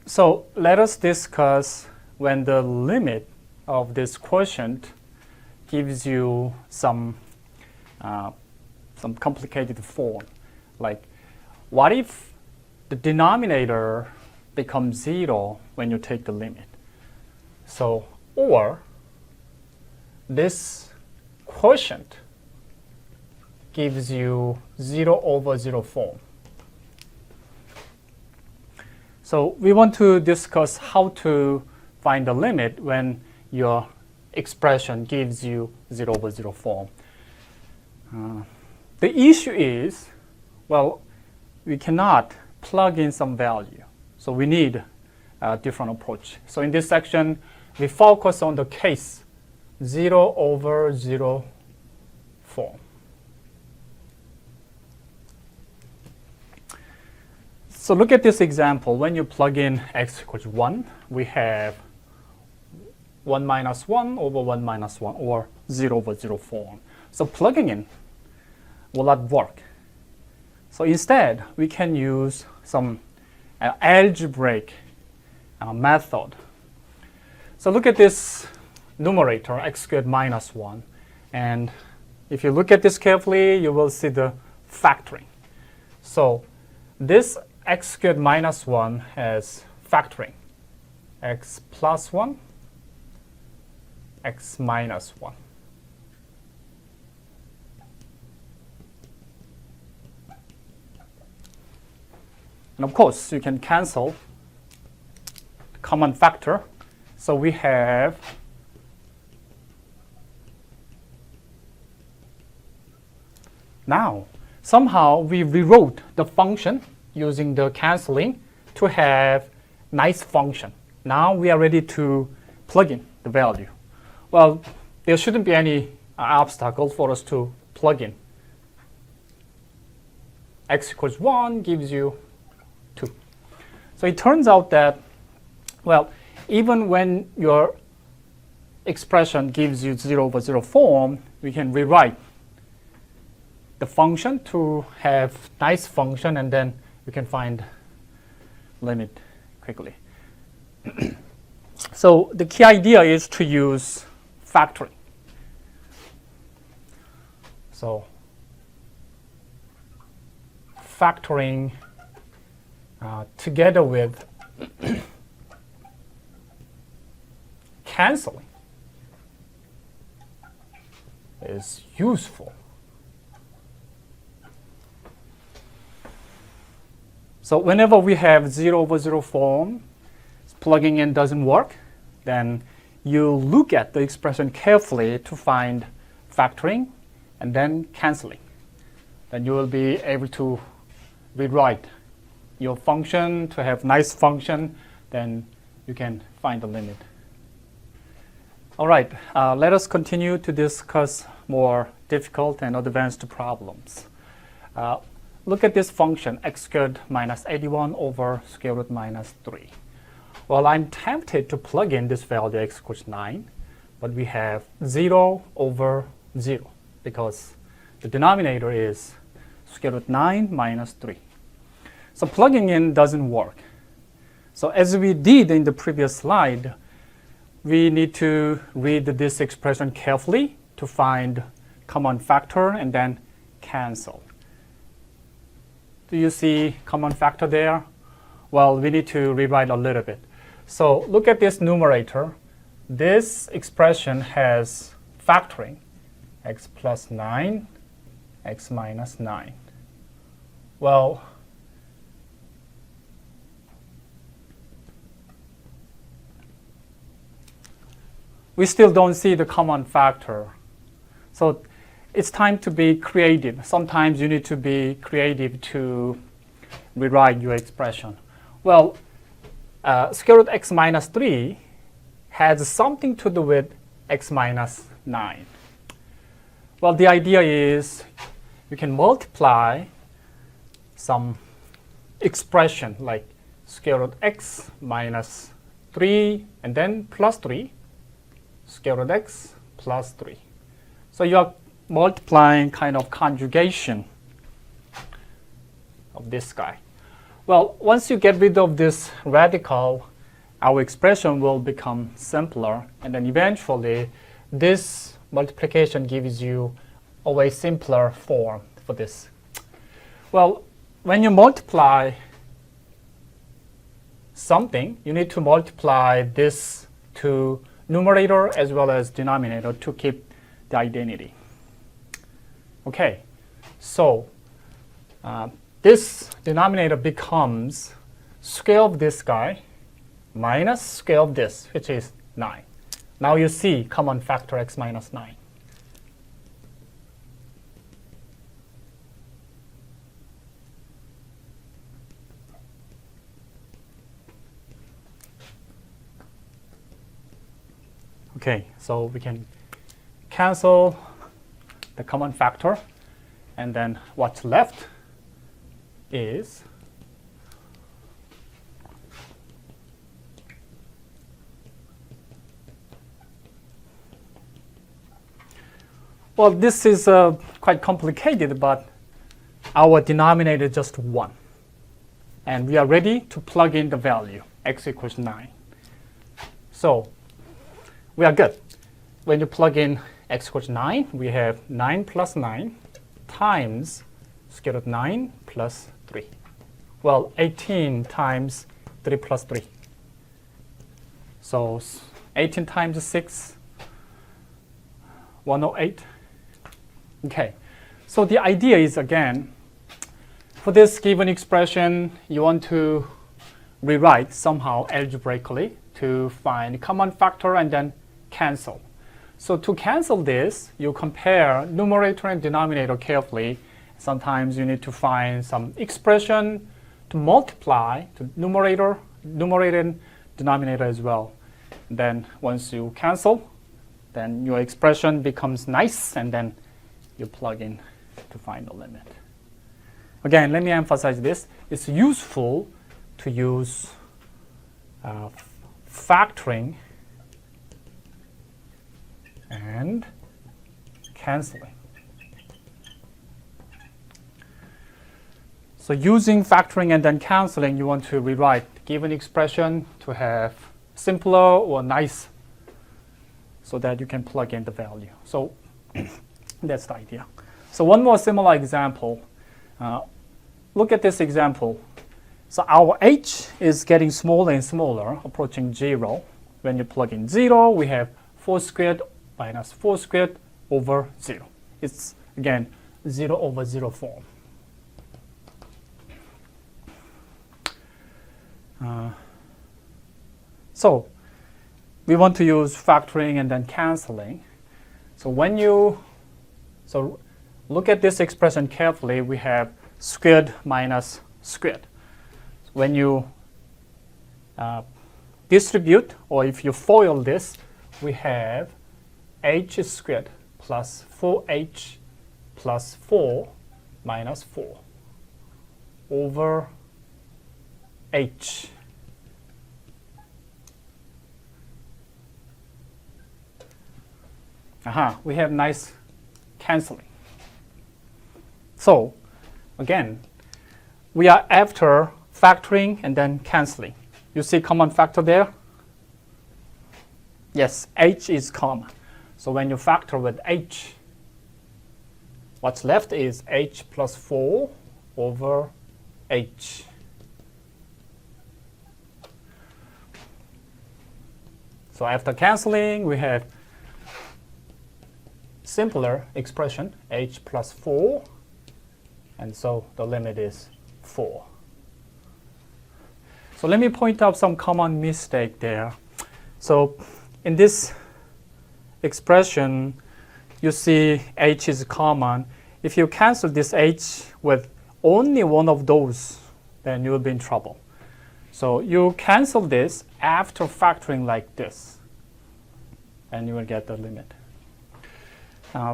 So let us discuss when the limit of this quotient gives you some complicated form. Like, what if the denominator becomes 0 when you take the limit? So, or this quotient gives you 0 over 0 form. So we want to discuss how to find the limit when your expression gives you 0 over 0 form. The issue is, well, we cannot plug in some value. So we need a different approach. So in this section, we focus on the case 0 over 0 form. So look at this example. When you plug in x equals 1, we have 1 minus 1 over 1 minus 1, or 0 over 0 form. So plugging in will not work. So instead, we can use some algebraic method. So look at this numerator, x squared minus 1. And if you look at this carefully, you will see the factoring. So this x squared minus 1 has factoring. X plus 1, x minus 1. And of course, you can cancel the common factor. So we have now, somehow we rewrote the function using the canceling to have nice function. Now we are ready to plug in the value. Well, there shouldn't be any obstacle for us to plug in. X equals 1 gives you 2. So it turns out that, well, even when your expression gives you 0 over 0 form, we can rewrite the function to have nice function, and then we can find limit quickly. So the key idea is to use factoring. So factoring together with canceling is useful. So whenever we have 0 over 0 form, plugging in doesn't work, then you look at the expression carefully to find factoring and then canceling. Then you will be able to rewrite your function to have nice function, then you can find the limit. All right, let us continue to discuss more difficult and advanced problems. Look at this function, x squared minus 81 over square root minus 3. Well, I'm tempted to plug in this value, x equals 9, but we have 0 over 0 because the denominator is square root 9 minus 3. So plugging in doesn't work. So as we did in the previous slide, we need to read this expression carefully to find common factor and then cancel. Do you see common factor there? Well, we need to rewrite a little bit. So look at this numerator. This expression has factoring, x plus 9, x minus 9. Well, we still don't see the common factor. So it's time to be creative. Sometimes you need to be creative to rewrite your expression. Well, square root x minus 3 has something to do with x minus 9. Well, the idea is you can multiply some expression like square root x minus 3 and then plus 3, square root x plus 3. So you are multiplying kind of conjugation of this guy. Well, once you get rid of this radical, our expression will become simpler, and then eventually this multiplication gives you a way simpler form for this. Well, when you multiply something, you need to multiply this to numerator as well as denominator to keep the identity. Okay, so this denominator becomes square of this guy minus square of this, which is 9. Now you see common factor x minus 9. Okay, so we can cancel the common factor, and then what's left is well, this is quite complicated, but our denominator is just 1. And we are ready to plug in the value, x equals 9. So we are good. When you plug in x equals 9, we have 9 plus 9 times square root 9 plus 3. Well, 18 times 3 plus 3. So 18 times 6, 108. Okay, so the idea is, again, for this given expression, you want to rewrite somehow algebraically to find common factor and then cancel. So to cancel this, you compare numerator and denominator carefully. Sometimes you need to find some expression to multiply to numerator and denominator as well. Then once you cancel, then your expression becomes nice, and then you plug in to find the limit. Again, let me emphasize this. It's useful to use factoring and canceling. So using factoring and then canceling, you want to rewrite given expression to have simpler or nice so that you can plug in the value. So that's the idea. So one more similar example. Look at this example. So our h is getting smaller and smaller, approaching 0. When you plug in 0, we have 4 squared minus 4 squared over 0. It's, again, 0 over 0 form. So we want to use factoring and then canceling. So when you look at this expression carefully, we have squared minus squared. When you distribute, or if you FOIL this, we have h squared plus 4h plus 4 minus 4 over h. We have nice canceling. So again, we are after factoring and then canceling. You see common factor there? Yes, h is common. So when you factor with h, what's left is h plus 4 over h. So after canceling, we have simpler expression, h plus 4, and so the limit is 4. So let me point out some common mistake there. So in this expression, you see h is common. If you cancel this h with only one of those, then you will be in trouble. So you cancel this after factoring like this, and you will get the limit.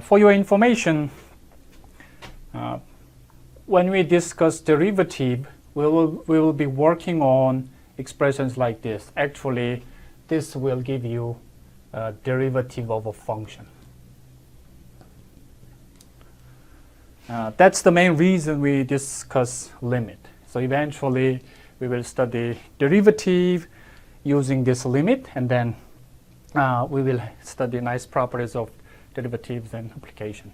For your information, when we discuss derivative, we will be working on expressions like this. Actually, this will give you a derivative of a function. That's the main reason we discuss limit. So eventually we will study derivative using this limit, and then we will study nice properties of derivatives and application.